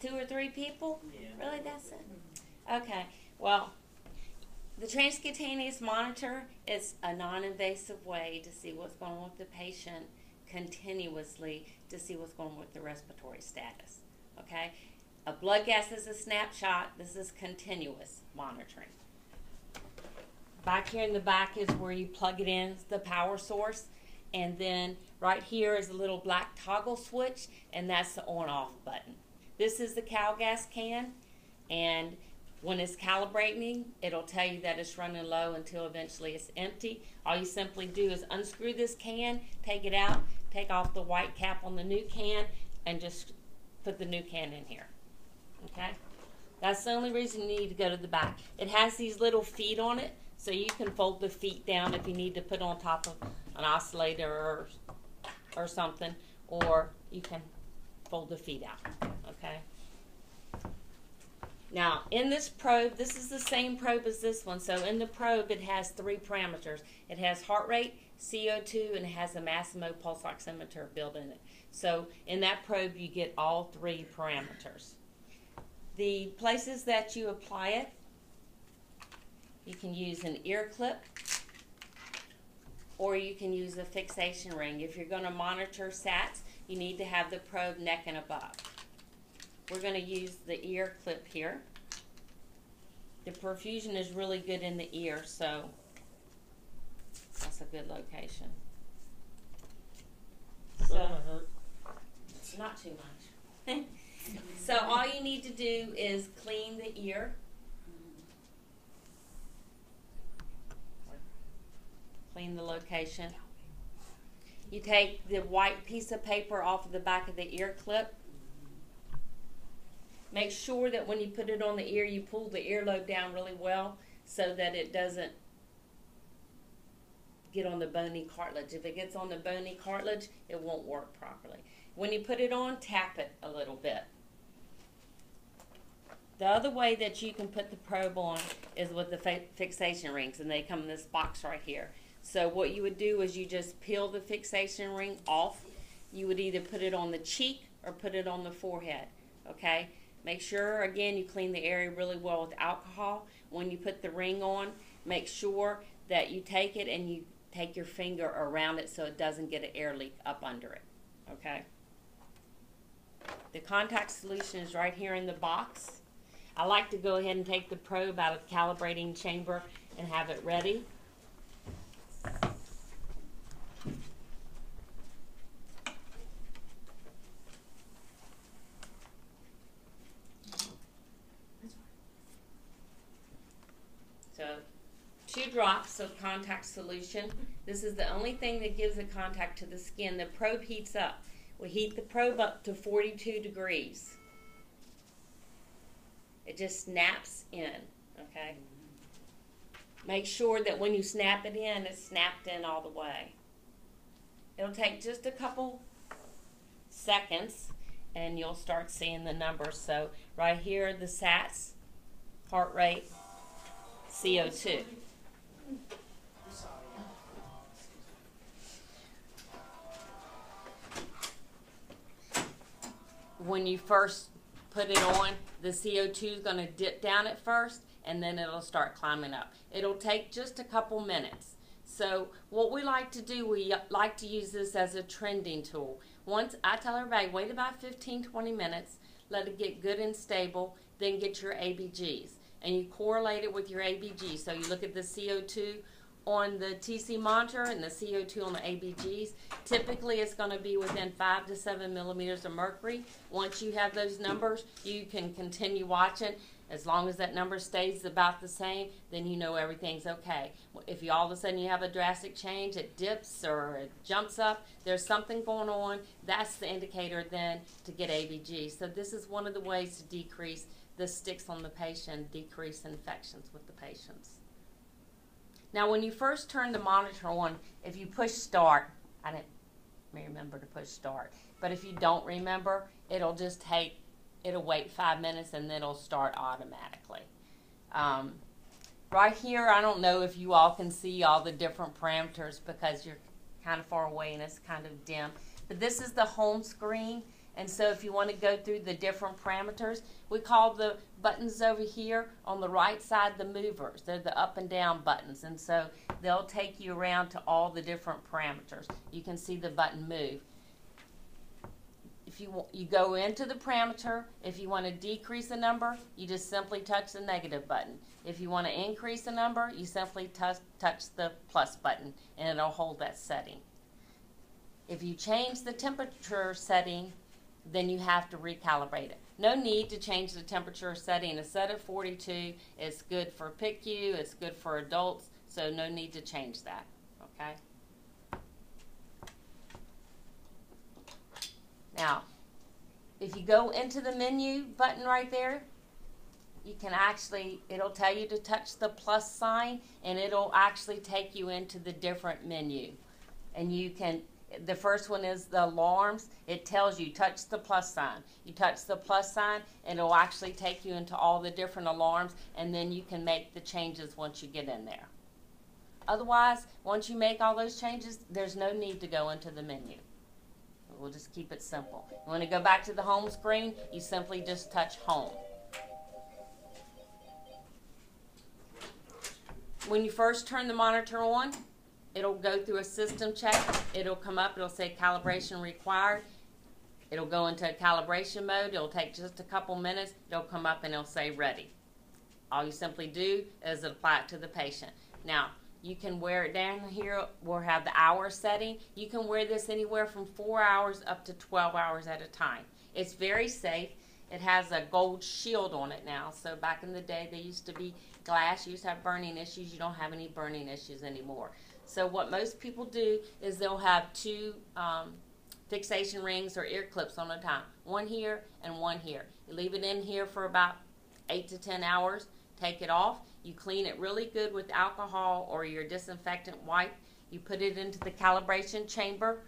2 or 3 people? Yeah. Really, that's it? Okay, well, the transcutaneous monitor is a non-invasive way to see what's going on with the patient continuously, to see what's going on with the respiratory status. Okay, a blood gas is a snapshot. This is continuous monitoring. Back here in the back is where you plug it in, the power source, and then right here is a little black toggle switch, and that's the on-off button. This is the cow gas can, and when it's calibrating, it'll tell you that it's running low until eventually it's empty. All you simply do is unscrew this can, take it out, take off the white cap on the new can, and just put the new can in here. Okay? That's the only reason you need to go to the back. It has these little feet on it, so you can fold the feet down if you need to put on top of an oscillator or something, or you can fold the feet out. Okay? Now, in this probe, this is the same probe as this one. So in the probe, it has 3 parameters. It has heart rate, CO2, and it has a Masimo pulse oximeter built in it. So in that probe, you get all 3 parameters. The places that you apply it, you can use an ear clip, or you can use a fixation ring. If you're going to monitor SATs, you need to have the probe neck and above. We're going to use the ear clip here. The perfusion is really good in the ear, so that's a good location. So, not too much. So all you need to do is clean the ear. Clean the location. You take the white piece of paper off of the back of the ear clip. Make sure that when you put it on the ear, you pull the earlobe down really well so that it doesn't get on the bony cartilage. If it gets on the bony cartilage, it won't work properly. When you put it on, tap it a little bit. The other way that you can put the probe on is with the fixation rings, and they come in this box right here. So what you would do is you just peel the fixation ring off. You would either put it on the cheek or put it on the forehead, okay? Make sure, again, you clean the area really well with alcohol. When you put the ring on, make sure that you take it and you take your finger around it so it doesn't get an air leak up under it, okay? The contact solution is right here in the box. I like to go ahead and take the probe out of the calibrating chamber and have it ready. So 2 drops of contact solution. This is the only thing that gives a contact to the skin. The probe heats up. We heat the probe up to 42 degrees. It just snaps in, okay? Make sure that when you snap it in, it's snapped in all the way. It'll take just a couple seconds and you'll start seeing the numbers. So right here, the SATs, heart rate, CO2. When you first put it on, the CO2 is going to dip down at first, and then it'll start climbing up. It'll take just a couple minutes. So what we like to do, we like to use this as a trending tool. Once I tell everybody, wait about 15-20 minutes, let it get good and stable, then get your ABGs. And you correlate it with your ABG. So you look at the CO2 on the TC monitor and the CO2 on the ABGs. Typically it's going to be within 5 to 7 millimeters of mercury. Once you have those numbers, you can continue watching. As long as that number stays about the same, then you know everything's okay. If you all of a sudden you have a drastic change, it dips or it jumps up, there's something going on, that's the indicator then to get ABG. So this is one of the ways to decrease the sticks on the patient, decrease infections with the patients. Now when you first turn the monitor on, if you push start, I didn't remember to push start, but if you don't remember, it'll just take, it'll wait 5 minutes and then it'll start automatically. Right here, I don't know if you all can see all the different parameters because you're kind of far away and it's kind of dim, but this is the home screen, And so if you want to go through the different parameters, we call the buttons over here on the right side the movers. They're the up and down buttons. And so they'll take you around to all the different parameters. You can see the button move. If you go into the parameter, if you want to decrease the number, you just simply touch the negative button. If you want to increase the number, you simply touch the plus button, and it'll hold that setting. If you change the temperature setting, then you have to recalibrate it. No need to change the temperature setting. It's set at 42. It's good for PICU. It's good for adults, so no need to change that, okay? Now, if you go into the menu button right there, you can actually, it'll tell you to touch the plus sign, and it'll actually take you into the different menu. And you can, the first one is the alarms. It tells you touch the plus sign. You touch the plus sign, and it'll actually take you into all the different alarms, and then you can make the changes once you get in there. Otherwise, once you make all those changes, there's no need to go into the menu. We'll just keep it simple. You want to go back to the home screen, you simply just touch home. When you first turn the monitor on, it'll go through a system check. It'll come up, it'll say calibration required. It'll go into calibration mode. It'll take just a couple minutes. It'll come up and it'll say ready. All you simply do is apply it to the patient. Now, you can wear it down here. We'll have the hour setting. You can wear this anywhere from 4 hours up to 12 hours at a time. It's very safe. It has a gold shield on it now. So back in the day, they used to be glass. You used to have burning issues. You don't have any burning issues anymore. So what most people do is they'll have two fixation rings or ear clips on a time. One here and one here. You leave it in here for about 8 to 10 hours. Take it off. You clean it really good with alcohol or your disinfectant wipe. You put it into the calibration chamber.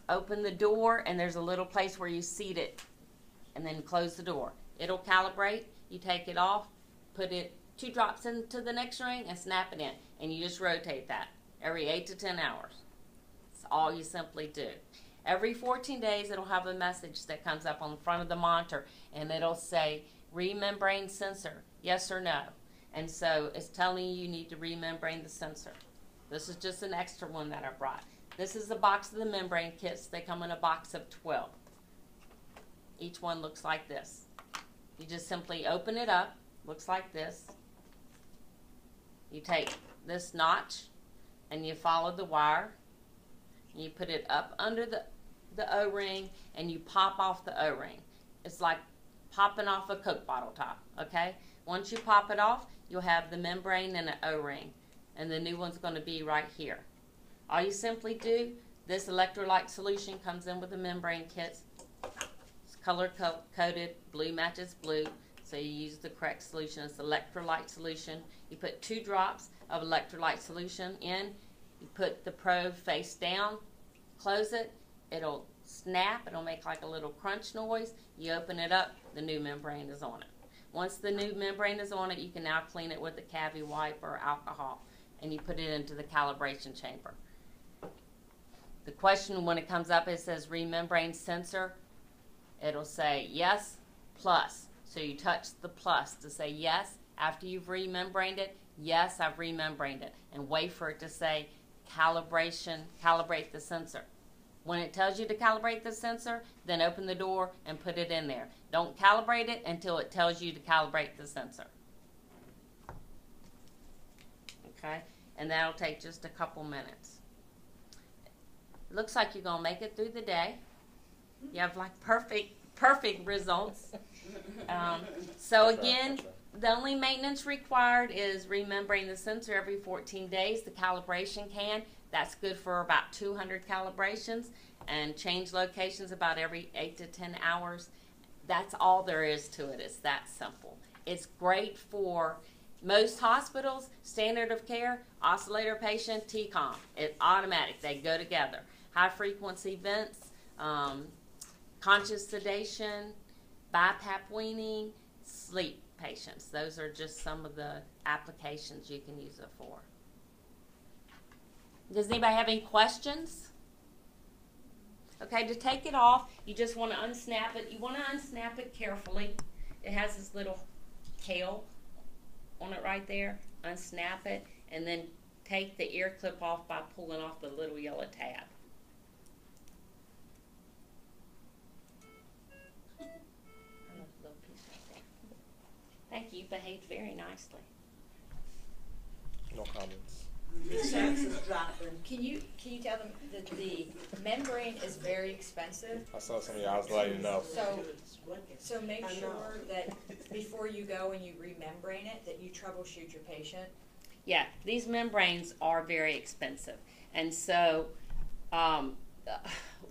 Open the door, and there's a little place where you seat it. And then close the door. It'll calibrate. You take it off, put it 2 drops into the next ring, and snap it in. And you just rotate that every 8 to 10 hours. That's all you simply do. Every 14 days, it'll have a message that comes up on the front of the monitor, and it'll say, remembrane sensor, yes or no. And so it's telling you need to remembrane the sensor. This is just an extra one that I brought. This is the box of the membrane kits. They come in a box of 12. Each one looks like this. You just simply open it up. Looks like this. You take this notch and you follow the wire. And you put it up under the O-ring, and you pop off the O-ring. It's like popping off a Coke bottle top, okay? Once you pop it off, you'll have the membrane and an O-ring, and the new one's going to be right here. All you simply do, this electrolyte solution comes in with the membrane kits. It's color coded, blue matches blue, so you use the correct solution. It's electrolyte solution. You put 2 drops of electrolyte solution in. You put the probe face down, close it, it'll snap, it'll make like a little crunch noise. You open it up, the new membrane is on it. Once the new membrane is on it, you can now clean it with a cavi wipe or alcohol, and you put it into the calibration chamber. The question when it comes up, it says remembrane sensor. It'll say yes, plus. So you touch the plus to say yes. After you've remembraned it, yes, I've remembraned it. And wait for it to say calibration, calibrate the sensor. When it tells you to calibrate the sensor, then open the door and put it in there. Don't calibrate it until it tells you to calibrate the sensor. Okay? And that'll take just a couple minutes. It looks like you're going to make it through the day. You have like perfect results. So again, the only maintenance required is remembering the sensor every 14 days. The calibration can. That's good for about 200 calibrations, and change locations about every 8 to 10 hours. That's all there is to it. It's that simple. It's great for most hospitals, standard of care, oscillator patient, TCOM. It's automatic. They go together. High frequency vents, conscious sedation, BiPAP weaning, sleep patients. Those are just some of the applications you can use it for. Does anybody have any questions? Okay, to take it off, you just want to unsnap it. You want to unsnap it carefully. It has this little tail on it right there. Unsnap it, and then take the ear clip off by pulling off the little yellow tab. Thank you. Behaved very nicely. No comments. Can you tell them that the membrane is very expensive? I saw some of y'all was letting you know. So make sure that before you go and you remembrane it, that you troubleshoot your patient. Yeah, these membranes are very expensive, and so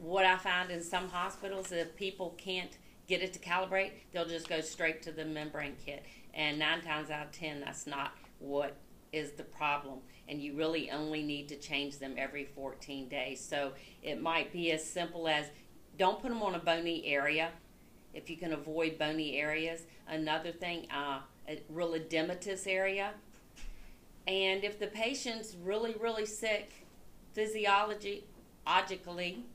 what I find in some hospitals, if people can't get it to calibrate, they'll just go straight to the membrane kit, and 9 times out of 10, that's not what is the problem, and you really only need to change them every 14 days. So it might be as simple as, don't put them on a bony area if you can avoid bony areas. Another thing, a real edematous area. And if the patient's really sick physiologically,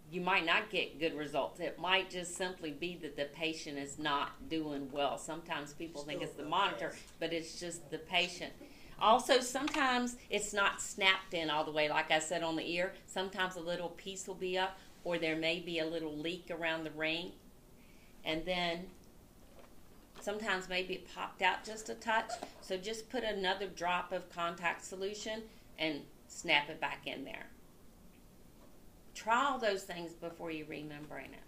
you might not get good results. It might just simply be that the patient is not doing well. Sometimes people think it's the monitor, but it's just the patient. Also, sometimes it's not snapped in all the way. Like I said on the ear, sometimes a little piece will be up, or there may be a little leak around the ring. And then sometimes maybe it popped out just a touch. So just put another drop of contact solution and snap it back in there. Try all those things before you remembrane it.